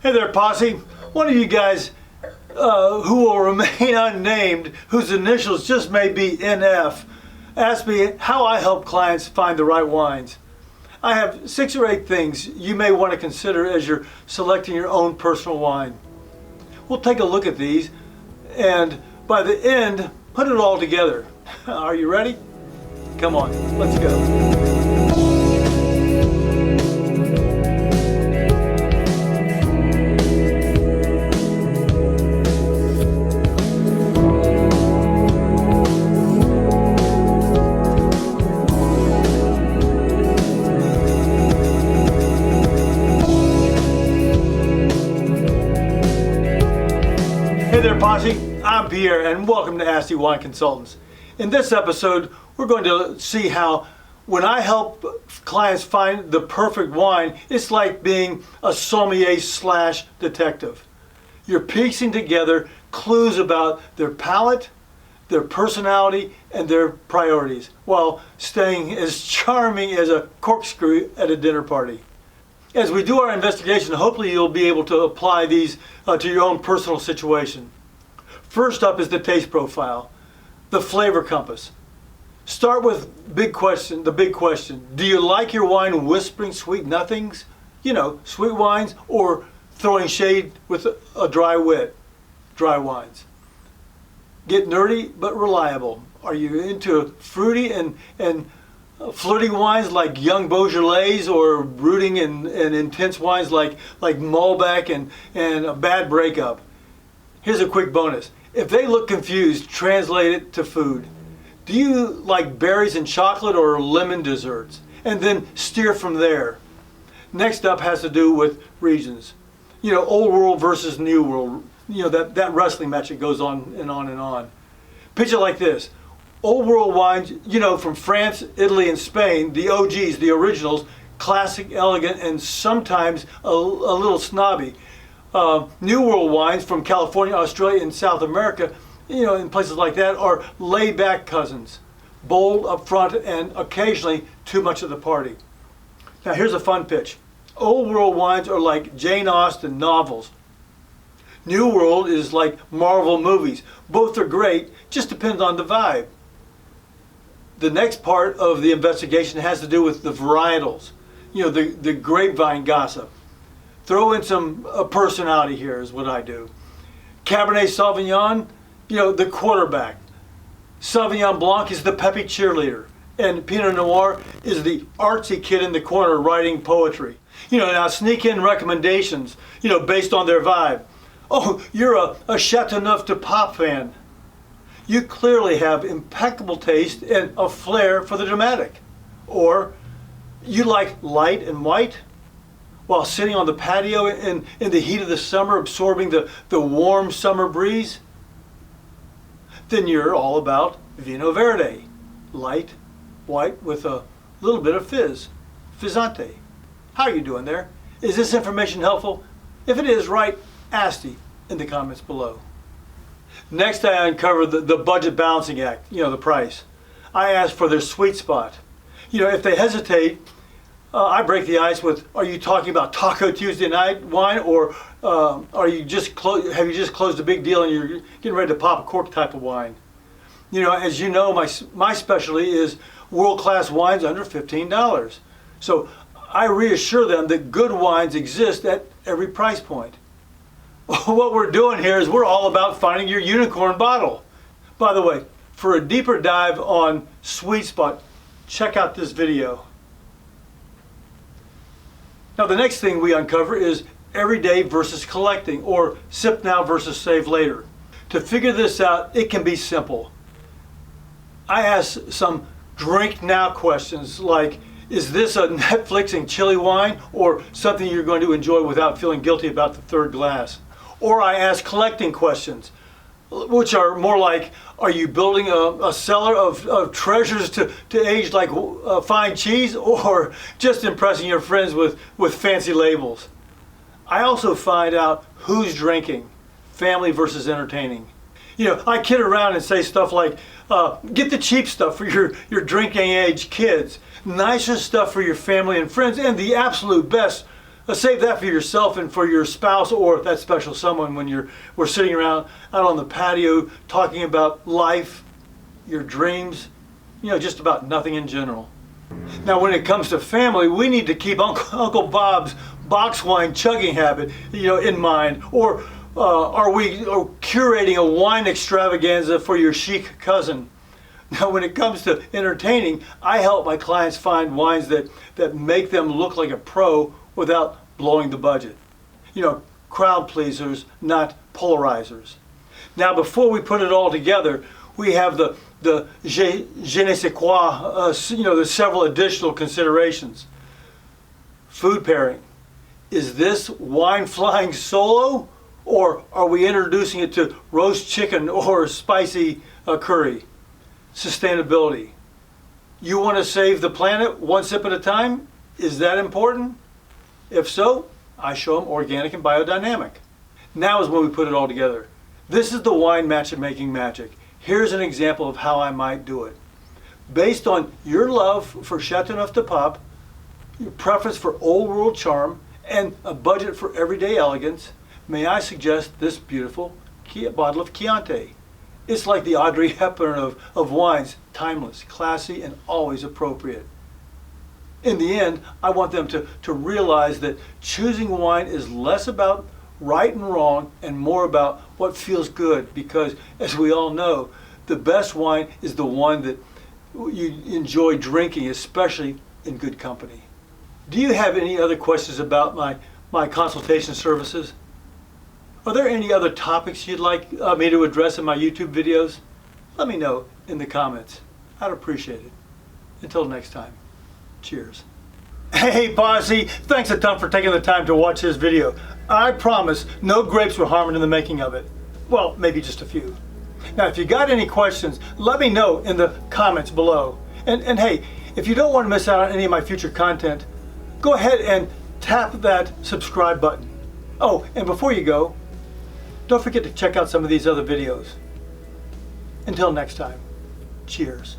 Hey there, posse. One of you guys who will remain unnamed, whose initials just may be NF, asked me how I help clients find the right wines. I have 6 or 8 things you may want to consider as you're selecting your own personal wine. We'll take a look at these and by the end, put it all together. Are you ready? Come on, let's go. Hey there, posse. I'm Pierre, and welcome to Asti Wine Consultants. In this episode, we're going to see how when I help clients find the perfect wine, it's like being a sommelier / detective. You're piecing together clues about their palate, their personality, and their priorities, while staying as charming as a corkscrew at a dinner party. As we do our investigation, hopefully you'll be able to apply these to your own personal situation. First up is the taste profile, the flavor compass. Start with the big question. Do you like your wine whispering sweet nothings? You know, sweet wines, or throwing shade with a dry wit, dry wines. Get nerdy but reliable. Are you into fruity and flirty wines like young Beaujolais, or brooding and intense wines like Malbec and a bad breakup? Here's a quick bonus. If they look confused, translate it to food. Do you like berries and chocolate or lemon desserts? And then steer from there. Next up has to do with regions. You know, old world versus new world. You know, that wrestling match that goes on and on and on. Picture like this. Old world wines, you know, from France, Italy, and Spain, the OGs, the originals, classic, elegant, and sometimes a little snobby. New world wines from California, Australia, and South America, you know, in places like that, are laid-back cousins, bold, upfront, and occasionally too much of the party. Now here's a fun pitch. Old world wines are like Jane Austen novels. New world is like Marvel movies. Both are great, just depends on the vibe. The next part of the investigation has to do with the varietals, you know, the grapevine gossip. Throw in some personality here is what I do. Cabernet Sauvignon, you know, the quarterback. Sauvignon Blanc is the peppy cheerleader. And Pinot Noir is the artsy kid in the corner writing poetry. You know, now sneak in recommendations, you know, based on their vibe. Oh, you're a Chateauneuf de Pape fan. You clearly have impeccable taste and a flair for the dramatic. Or you like light and white while sitting on the patio in the heat of the summer, absorbing the warm summer breeze. Then you're all about Vino Verde, light, white with a little bit of fizz, fizzante. How are you doing there? Is this information helpful? If it is, write Asti in the comments below. Next, I uncover the budget balancing act, you know, the price. I ask for their sweet spot. You know, if they hesitate, I break the ice with, are you talking about Taco Tuesday night wine, or have you just closed a big deal and you're getting ready to pop a cork type of wine? You know, as you know, my specialty is world-class wines under $15. So I reassure them that good wines exist at every price point. What we're doing here is we're all about finding your unicorn bottle. By the way, for a deeper dive on sweet spot, check out this video. Now the next thing we uncover is everyday versus collecting, or sip now versus save later. To figure this out, it can be simple. I ask some drink now questions like, is this a Netflix and chili wine, or something you're going to enjoy without feeling guilty about the third glass? Or I ask collecting questions, which are more like, are you building a cellar of treasures to age like fine cheese, or just impressing your friends with fancy labels? I also find out who's drinking, family versus entertaining. You know, I kid around and say stuff like, get the cheap stuff for your drinking age kids, nicer stuff for your family and friends, and the absolute best Save that for yourself and for your spouse or that special someone when we're sitting around out on the patio talking about life, your dreams, just about nothing in general. Now, when it comes to family, we need to keep Uncle Bob's box wine chugging habit, in mind. Or are we curating a wine extravaganza for your chic cousin? Now, when it comes to entertaining, I help my clients find wines that make them look like a pro without blowing the budget. Crowd pleasers, not polarizers. Now, before we put it all together, we have the je ne sais quoi, there's several additional considerations. Food pairing. Is this wine flying solo, or are we introducing it to roast chicken or spicy curry? Sustainability. You want to save the planet one sip at a time? Is that important? If so, I show them organic and biodynamic. Now is when we put it all together. This is the wine matchmaking magic. Here's an example of how I might do it. Based on your love for Chateauneuf du Pape, your preference for old world charm, and a budget for everyday elegance, may I suggest this beautiful bottle of Chianti. It's like the Audrey Hepburn of wines, timeless, classy, and always appropriate. In the end, I want them to realize that choosing wine is less about right and wrong and more about what feels good, because as we all know, the best wine is the one that you enjoy drinking, especially in good company. Do you have any other questions about my consultation services? Are there any other topics you'd like me to address in my YouTube videos? Let me know in the comments. I'd appreciate it. Until next time, cheers. Hey posse, thanks a ton for taking the time to watch this video. I promise no grapes were harmed in the making of it. Well, maybe just a few. Now, if you got any questions, let me know in the comments below. And hey, if you don't want to miss out on any of my future content, go ahead and tap that subscribe button. Oh, and before you go, don't forget to check out some of these other videos. Until next time, cheers.